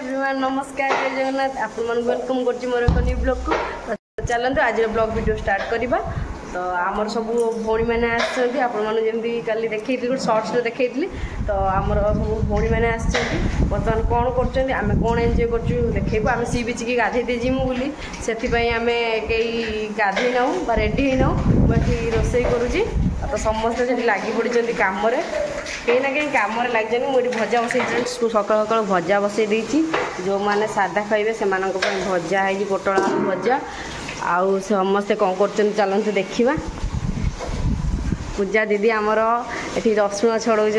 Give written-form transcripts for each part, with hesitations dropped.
नमस्कार जय जगन्नाथ आपण मन वेलकम करछि मोर एक न्यू ब्लॉग को चलंतु आज ब्लॉग वीडियो स्टार्ट करबा। तो आमर सब भौणी मैंने आछंती आपण मन जेमती काली देखैथि शॉर्ट्स रे देखैथि तो आमर सब भौणी मैंने आछंती बर्तमान कोन करछंती आमे कोन एन्जॉय करछु देखैबो। आमे सी बीच की गाधै दे जिमु बोली सेथि पई आमे केई गाधै नाउ बा रेडी हे नाउ बाकी रोसई करूची तो समस्त से लगी पड़ी कम कहीं ना कहीं कम लगे मुझे भजा बसई सकाल सकाल भजा बसई देती जो मैंने सादा खाइबे से भजा है पोटल आलू भजा आउ समस्ते कौन कर चलते देखा। पूजा दीदी आमर ये रसुण छड़ाऊँच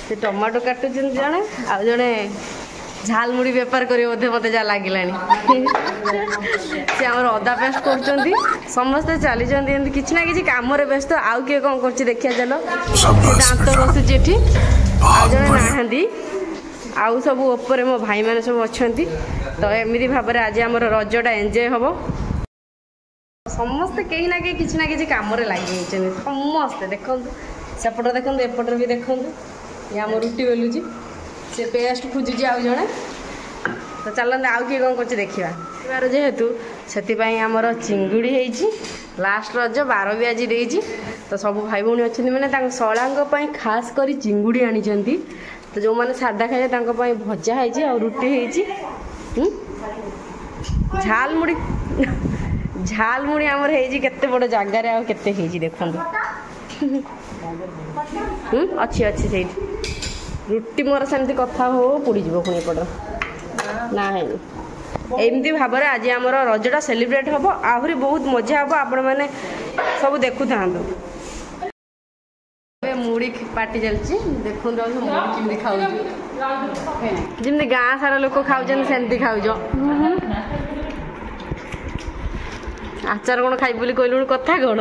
से टमाटो काटुच जड़े आ जड़े झाल मुड़ी बेपार कर मत जहाँ लगे सी आम अदा पेस्ट कर समस्ते चली कि ना कि कम व्यस्त आउ किए कौन कर देखिए चलो दांत बसुची ये जड़े नहांती आउ सब ऊपर मो भाई मैंने सब अच्छा तो एमती भाव में आज आम रजटा एंजॉय हम समस्ते कहीं ना कहीं किसी ना कि कम लगे समस्ते देखु सेपट देखु एपटर भी देखु ये आम रुटी बेलुची से पेस्ट खोजुची आउ जड़े तो चलते आउ किए कौन कर देखा जेहेतु से आमर चिंगुड़ी हो लास्ट रज बार भी आज देती तो सब भाई भौणी अच्छा मैंने शलांगी खास कर चिंगुड़ी आनी तो जो मैंने सादा खाए भजा है रुटी हो झाल मुड़ी झाल मुड़ी आमर होते बड़ जगार आते देखो अच्छी अच्छी से रुटी मोर सेमती कथा हो पुड़ी जीव पुणी पड़ ना है एमती भाव में आज आम रजटा सेलिब्रेट हम आहरी बहुत मजा हम आपण मैंने सब देखु था मुड़ी पार्टी चलती देखो मुड़ी खाऊ जमी गाँ सारा लोक खाऊ सेमती खाऊ आचार कौन खाई बोली कहलु कथा कौन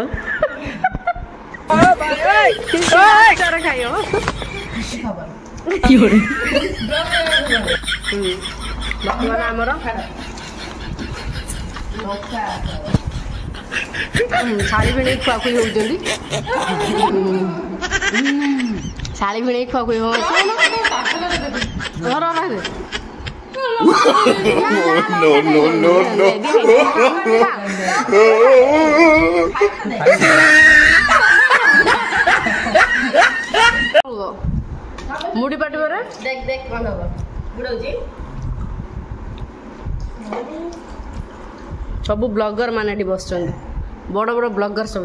आचार खाई बर्तमान आमर शाड़ी भिड़ खुआखुई होती शाड़ी भिड़ खुआखुई हो मुड़ी पाटी पर देख देख बुड़ाऊँ सब ब्लॉगर माने बस बड़ बड़ ब्लॉगर सब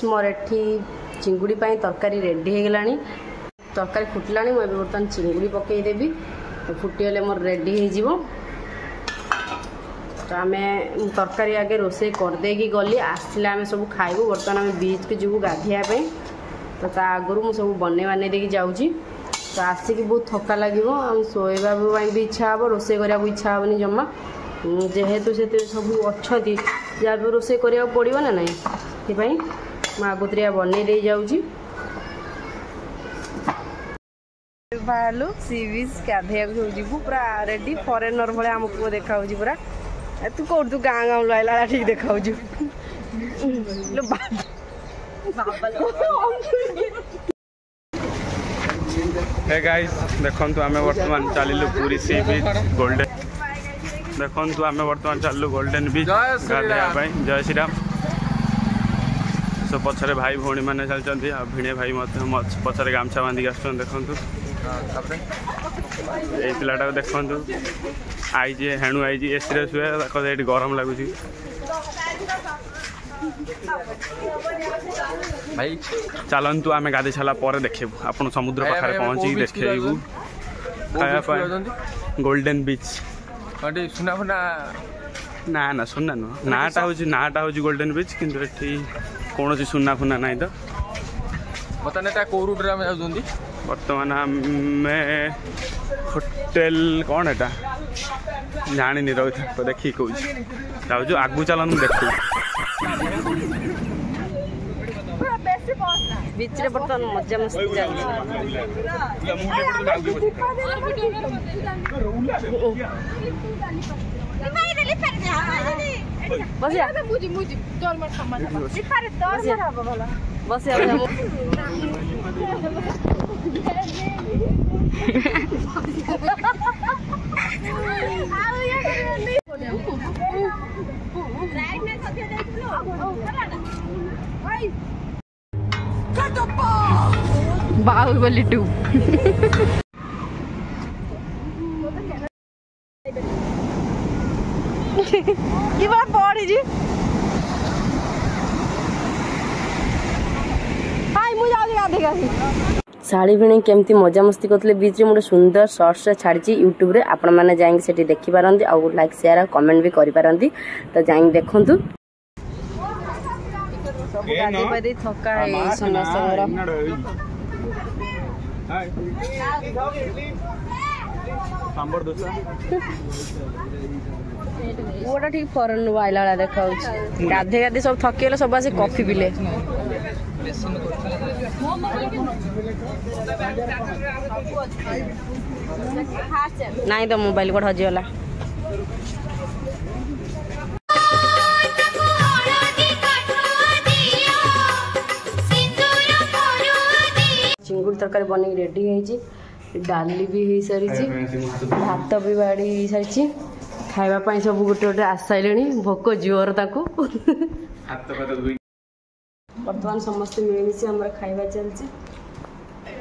मोर एठी चिंगुड़ी तरकारी रेडी हो गलानी तरकारी फुटला मुझे बर्तमान चिंगुड़ी पकईदेवी तो फुटीगले मोर रेडी हो तो आम तरकारी आगे रोसे करदेकी गली आसले आम सब खाइबू बर्तमान आम बीच के जीवु गाधियापी तो ता आगु मुझे सब बन बान देकी जाऊँगी तो आसिक बहुत थका लगे शोवा भी इच्छा हे रोसे करने को इच्छा हेनी जमा जेहेतु से सब अच्छा जहाँ भी रोसे करा पड़ो ना ना ये आगुतरिया बन दे जाऊँगी बाहर सी बीच गाधे जीवु पूरा रेडी फरेनर भाई आमको देखा पूरा तू कौन तू गाँ गाँव लाइला ठीक देखा हे गाइस देखंतु आमे वर्तमान चलिलु पूरी सी बीच गोल्डन देखंतु आमे वर्तमान चलिलु गोल्डन बीच गाधेया भाई जय श्री राम सो पछरे भाई भौणी माने चलचंती आ भिणे भाई मत पछरे गामछा बांधी आछन देखंतु ए पिलाटा देखंतु आई जे हेणु आई जे एसी रे सुए ताको एठी गरम लागुची भाई चलतु आम गाधे सारा पर देखू आप समुद्र पाखे पहुँची देखू गोल्डन बीच सुना फुना ना ना सुना नुह नाटा हूँ गोल्डन बीच किंतु एठी कौन सुना फुना ना तो बर्तमान कौ रूट बर्तमान आम होटेल कौन एटा जानी रही तो देखिए कौन जाऊँ आगू चलन देखू बीच रे बर्तमान मजा मस्ती चलती बसिया बसिया बाहुबली 2 ये बड़ा पड़ी जी हाय मु जाऊ गाधे गाधे शाड़ी भिणी केमती मजा मस्ती करते बीच में गोटे सुंदर शॉर्ट्स छाड़ी यूट्यूब रे आपण मैंने जाइए सेठी देखि पारंती आ लाइक शेयर और कमेंट भी करि पारंती तो जाइए देखंतु सब गाधे पादे थका है समस्त सांबर दोसा गोटा ठीक फॉरेन आइला वाला देखा गाधे गाधे सब थके गले सब आसे कॉफी पिले नहीं तो मोबाइल कोड हजिगला चिंगुड़ी तरकारी बन रेडी है डाली भी हो सारी भात भी बाड़ी हो सारी खाइबा सब गोटे गोटे आसाइले भोक जोर ताकू बर्तमान समस्त मिलमिशी खाइबा चलती।